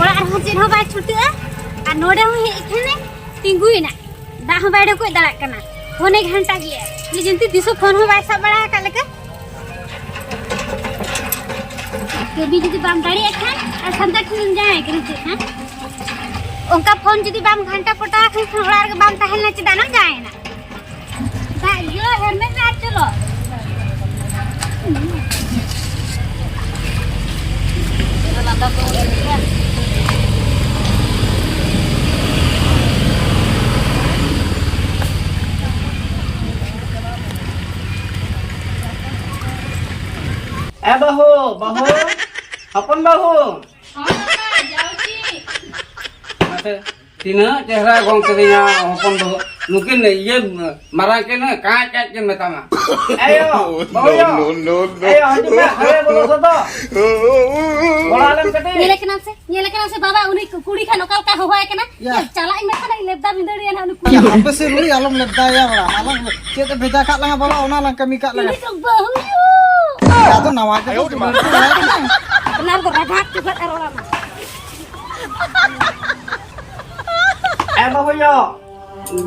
orang arah macam apa cuti ah noda hu ikhane tingguina dah hu baida ko darak kana phone घंटा गया ये जंती दिसो phone हो वाइसा बड़ा का लगा के भी जदी बाम दाड़ी खान और संता खिन जाए करते हां उनका फोन जदी बाम घंटा पटा खन ओरार के बाम ताहल ना चदाना जाए ना दा यो हेलमेट ना चलो लगा तो bahu, apa bahu? Tina cehra gong terinya hopon bahu. Mungkin ye marah kena kacat je metama. Ayo, bahu yo. Ayo, hajime, hare bolo soto. Bola alam kete. ये लेकिन से बाबा उन्हीं कुड़ी का नौकल का हुआ है कि ना चला इन में खाना लेब्दा बिंदरी है ना उन्हीं Ya, apa sih lu alam lebda ya bala. Alam kita beda kak lang bala ona lang kami kak lang. ini tuh bahu Ya tuh nawa aja tuh. benar tuh radak juga orang Bahu yo.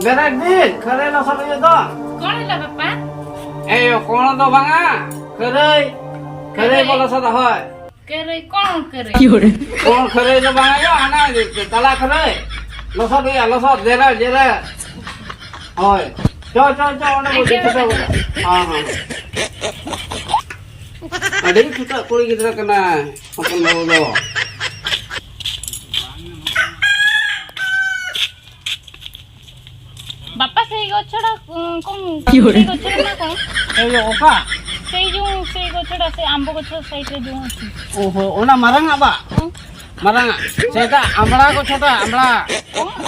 Berak dit, kare lo satu yo to. कौन है पापा Ayo, kono to banga. Kare bola satu hoy. करे कौन करे Kono kare to banga yo, ana tala kare. Lo satu ya, lo satu jera. Hoy. Cho, ona boleh kita. Ada kita kuri kita kena apa lo. बापा से गछड़ा कौन से गछड़ा ना कौन Ayo oka. से गछड़ा से आंबो गछड़ा साइड रे जो अछि Oh, ona marang apa? Marang. Saya amla ko chota amla.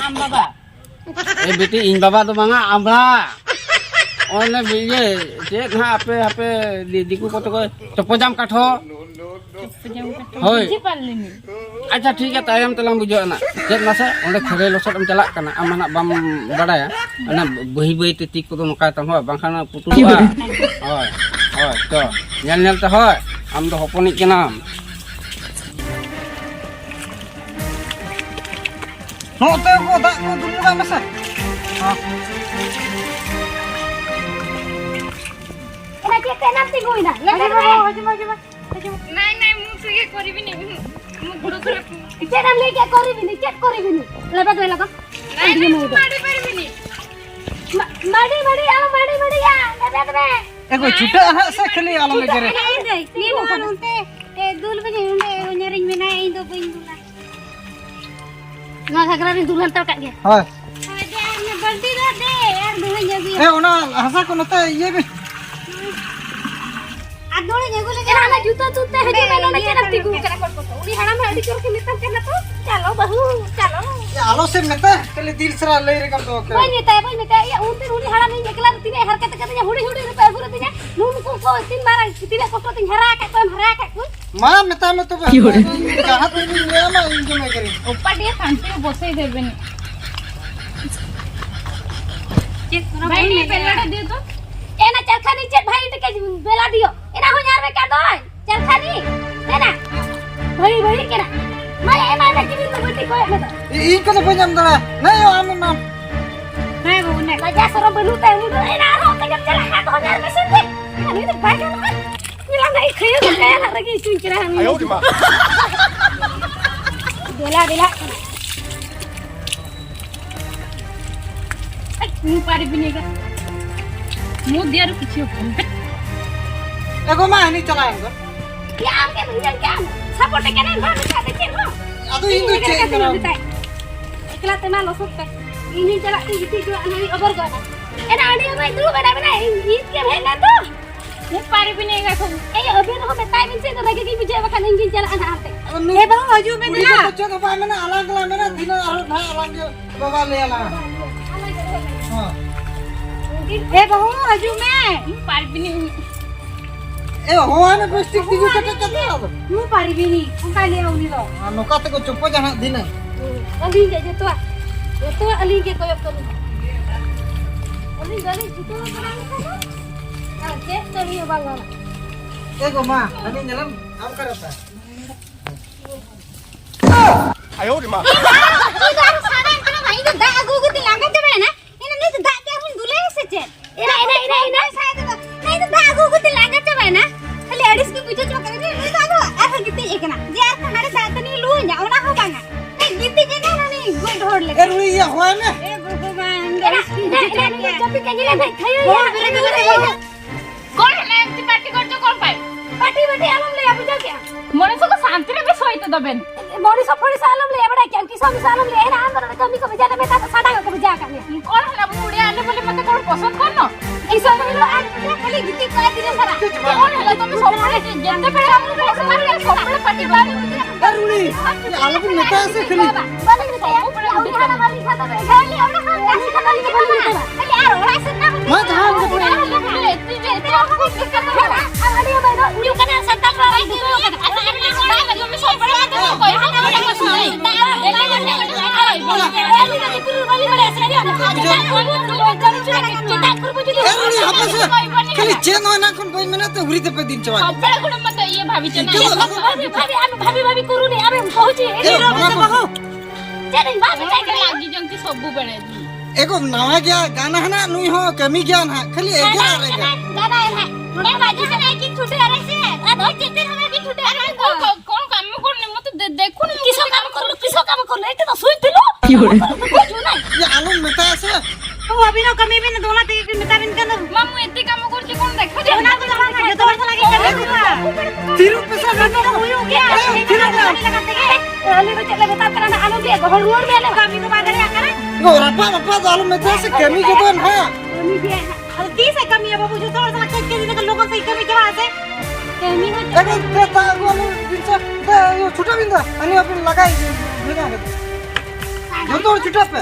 आंबा बा Beti in baba to banga amla. Ona biye je na ape diku ko to topojam katho. Hoi. Ji Palani Acha ठीक है tayam telang bujo anak. Cek masa onde khare losot am chalak kana amana bam badaya. Ana boi titik ko to noka tam ho bangkhana putua. Hoi. To. Nyal ta hoi. Am do hoponik kenam. No te ko da ko dulu na masa. एना के तेना ती गोइना ले नहीं मुझसे ये करी भी नहीं मु गुडो करे तेरा ले के करी भी नहीं चेक करी भी नहीं लगा तो लगा नहीं माड़ी भी नहीं माड़ी आ माड़ी या ले दे Ego chuta anak saya kali alam legere. ni mo kanunte dul भी नहीं उन्हें nyering mina indo bindula ना sagran dulan tar kat dia Hoy. ada ne balti dah de यार dulan jadi Ona hasa ko nota ye bi. adole jegu lagi ana juta है जो मैंने ना चला ती उनी हड़ा में अड़ी करके मितन करना तो चलो बहू चलो Ya alo se meta kali dil sera le re kam to. कोई नेता या उनी हड़ा नहीं एकला तिने हरकत करते हुड़ी रुपए पूरा तिने नून को तीन बार तिने को तो हरा के Ma meta me to ba. Jahat ni le ma injo me kari. ऊपर dia शांति में बसे देबे नहीं भाई ने बेला दे तो एना चरखा नीचे भाई के बेला दियो एना हो यार में का दो चरखा नी एना भाई केना मैं एना ना की तो बेटी को में तो I ko to panyam dala. Na yo am ma. मैं वो ने लजा सरो बलूता है मुझे एना रो के जब चला हाथ हो यार में से दे अरे तो भाई का मिला नहीं खयो तो क्या हर की चुन के हम आयो दी मां बेला मुंह पारी भी नहीं का मुंह दिया रो किछि हो Ego ma ni chala ang. क्या आपके भैया क्या सपोर्ट के नहीं भाग का देखे हो Adu indu che ngara. एकला तना लसत पे इनी चला इती जो अनारी अबर गना एना आडी भाई तू बना ईद के भेना तो मुंह पारी भी नहीं का सब ए अबे न हमें टाइम से तो लगे कि मुझे वखा नहीं चला अना आते ए बहु हजू में दिला Bocah ko pa mena alang la mena dina aro na alang ge baba le ala. Ha. ए बहु हजू में मुंह पारी भी नहीं E ho ame plastic diju kata kata. मुंह पारी भी नहीं उनका ले आउनी लो Ano ka te ko chopo jana dina. Ali के तो अली के कोय करू अली गली छुटो बना हां के चलिए बाला Ego ma, ani nyalam am karata. 呦我的妈！ Baru sana antara mai itu dah aku guti langgar coba na. Ini nih dah aku dulu eseje. Ina. Saya itu nah itu dah aku guti langgar coba na. Kali adis ki puja coba करे ini dah aku apa gitu ekna. Jar हमारे साथ नहीं लू जाओ ना हो बांगा. गीती के ना नहीं गोल ढोड़ ले. ए रुई या होय में ए भगवान गणेश की जब भी कहीं नहीं खायो यार. कौन है एमती पार्टी करছো কোন পাই पार्टी आलम ले अब जा क्या. মনুষ্যকে শান্তিরে বেশ হইতে দেবেন मौरी सब थोड़ी सालम ले बड़ा क्या किसी भी सालम ले ना आंदोलन कमी कमी जाने में तो साडा को जा कर ले. কোন হলা বুড়িয়া আলে বলে মতে কোন পছন্দ করনো এই সব মিলো আর খালি গীতি কয় দিলে সারা. কোন হলা তুমি সবরে যেতে পারে আমু সবরে পার্টি বাড়ি ए रुई ये आलू की नेता से खाली बोले कि क्या उड़ी खाना वाली खाता है खाली और हम कैसे खाता है बोले कि खाली यार ओरा से ना मैं धाम के पड़े अरे भाई उड़ी खाना संता रहा है ए रुई हपे से खाली चेन होय ना कोन कोई मने तो उड़ी ते पे दिन चवा সবরে কোন মতে ইয়ে ভাবিছে না भाभी करू नहीं अबे कहूची ए मना बहो चल बात চাকরি লাগি জंती সবু বেড়ে एको नवा गया गाना है ना नुई हो कमी ज्ञान है खाली एक ही रहेगा गाना है मैं बाजी से नहीं कि छूटे आ रहे से और जितने हमें भी छूटे आ रहे हैं কোন কাম করনি মতে দেখুন किसो काम कर ले तो सुन दिलो कुछ नहीं ये आलू नेता से तो अभी ना कमी भी ना दोना ते कि मिता बिन कर মামু এতে কাম করছে কোন দেখো दे ना तो लगा के तो वर्ष लगे कर तीरू पैसा करने का हुई हो गया फिर लगाते हैं अली को चले बता करना आलू दे घर रोड में ले कमी तो बादल आ करे यो रपा रपा आलू नेता से कमी के तो है कमी भी है हल्की से कमी है बाबू जो थोड़ा सा चेक के दे लोगों से कमी क्या बात है कमी हो एको तेता आलू दिन से यो छोटा बिंदा अनि अपन लगाई भेगा जो तो छोटा पे